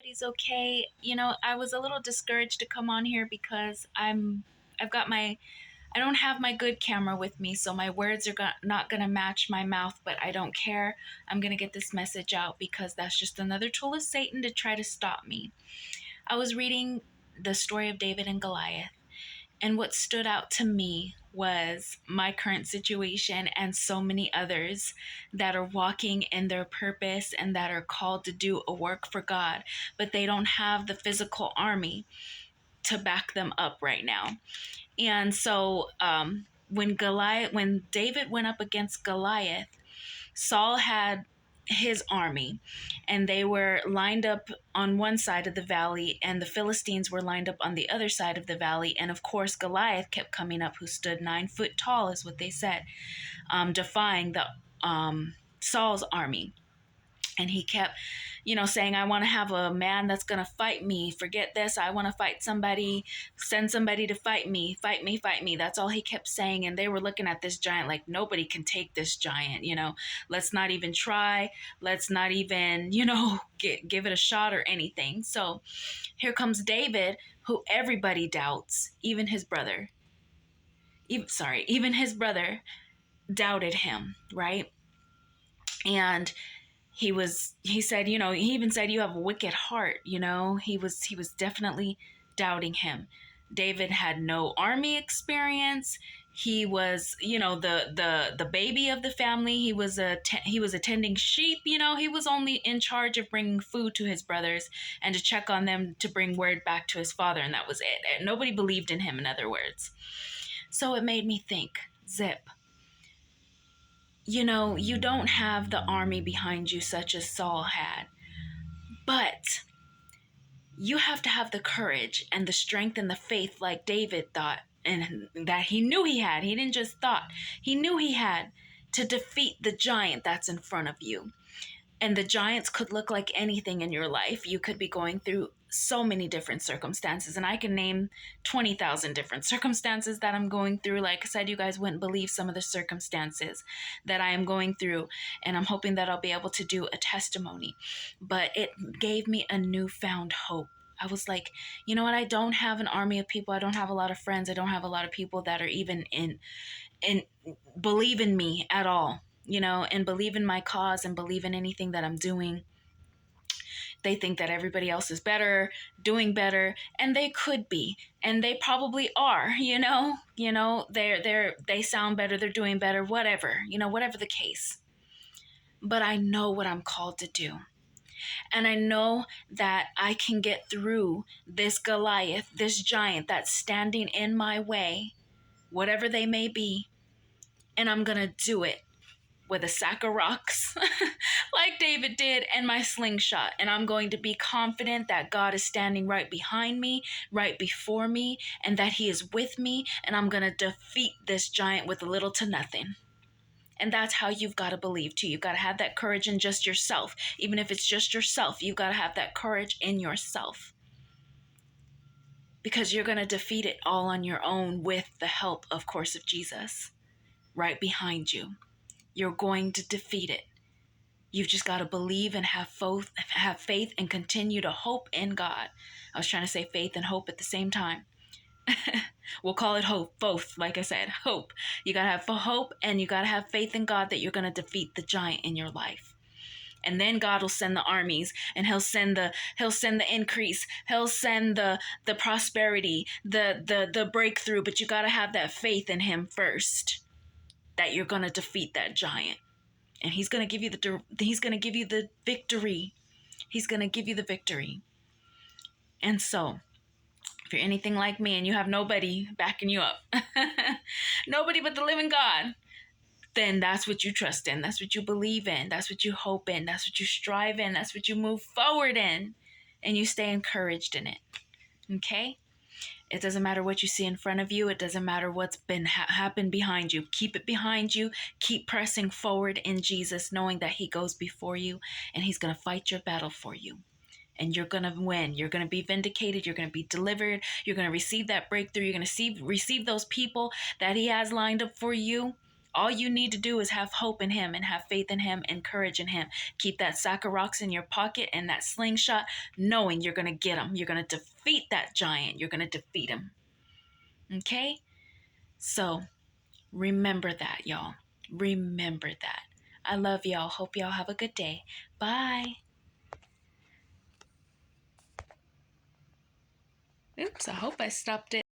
everybody's okay. I was a little discouraged to come on here because I've got my I don't have my good camera with me, so my words are not going to match my mouth, but I don't care. I'm going to get this message out because that's just another tool of Satan to try to stop me. I was reading the story of David and Goliath, and what stood out to me was my current situation and so many others that are walking in their purpose and that are called to do a work for God, but they don't have the physical army to back them up right now. And so when David went up against Goliath, Saul had his army, and they were lined up on one side of the valley, and the Philistines were lined up on the other side of the valley. And of course, Goliath kept coming up, who stood 9 foot tall, is what they said, defying the Saul's army. And he kept, saying, I want to have a man that's going to fight me. Forget this. I want to fight somebody. Send somebody to fight me. Fight me, fight me. That's all he kept saying. And they were looking at this giant like, nobody can take this giant. Let's not even try. Let's not even, give it a shot or anything. So here comes David, who everybody doubts, even his brother. Even his brother doubted him, right? And he said, he even said, you have a wicked heart. He was definitely doubting him. David had no army experience. He was, the baby of the family. He was attending sheep. He was only in charge of bringing food to his brothers and to check on them, to bring word back to his father. And that was it. Nobody believed in him, in other words. So it made me think, Zip, you don't have the army behind you such as Saul had, but you have to have the courage and the strength and the faith like David thought, and that he knew he had. He didn't just thought, he knew he had, to defeat the giant that's in front of you. And the giants could look like anything in your life. You could be going through so many different circumstances, and I can name 20,000 different circumstances that I'm going through. Like I said, you guys wouldn't believe some of the circumstances that I am going through, and I'm hoping that I'll be able to do a testimony. But it gave me a newfound hope. I was like, you know what? I don't have an army of people. I don't have a lot of friends. I don't have a lot of people that are even in believe in me at all, and believe in my cause and believe in anything that I'm doing. They think that everybody else is better, doing better, and they could be, and they probably are, they sound better, they're doing better, whatever, whatever the case. But I know what I'm called to do. And I know that I can get through this Goliath, this giant that's standing in my way, whatever they may be, and I'm going to do it with a sack of rocks like David did, and my slingshot. And I'm going to be confident that God is standing right behind me, right before me, and that he is with me. And I'm going to defeat this giant with little to nothing. And that's how you've got to believe too. You've got to have that courage in just yourself. Even if it's just yourself, you've got to have that courage in yourself. Because you're going to defeat it all on your own with the help, of course, of Jesus right behind you. You're going to defeat it. You've just got to believe and have faith and continue to hope in God. I was trying to say faith and hope at the same time. We'll call it hope, both. Like I said, hope. You got to have hope, and you got to have faith in God that you're going to defeat the giant in your life. And then God will send the armies, and he'll send the increase. He'll send the prosperity, the breakthrough. But you got to have that faith in him first, that you're going to defeat that giant. And he's going to give you the victory. He's going to give you the victory. And so, if you're anything like me and you have nobody backing you up, nobody but the living God, then that's what you trust in. That's what you believe in. That's what you hope in. That's what you strive in. That's what you move forward in. And you stay encouraged in it. Okay? It doesn't matter what you see in front of you. It doesn't matter what's been happened behind you. Keep it behind you. Keep pressing forward in Jesus, knowing that he goes before you and he's going to fight your battle for you. And you're going to win. You're going to be vindicated. You're going to be delivered. You're going to receive that breakthrough. You're going to receive those people that he has lined up for you. All you need to do is have hope in him and have faith in him and courage in him. Keep that sack of rocks in your pocket and that slingshot, knowing you're going to get him. You're going to defeat that giant. You're going to defeat him. Okay? So remember that, y'all. Remember that. I love y'all. Hope y'all have a good day. Bye. Oops, I hope I stopped it.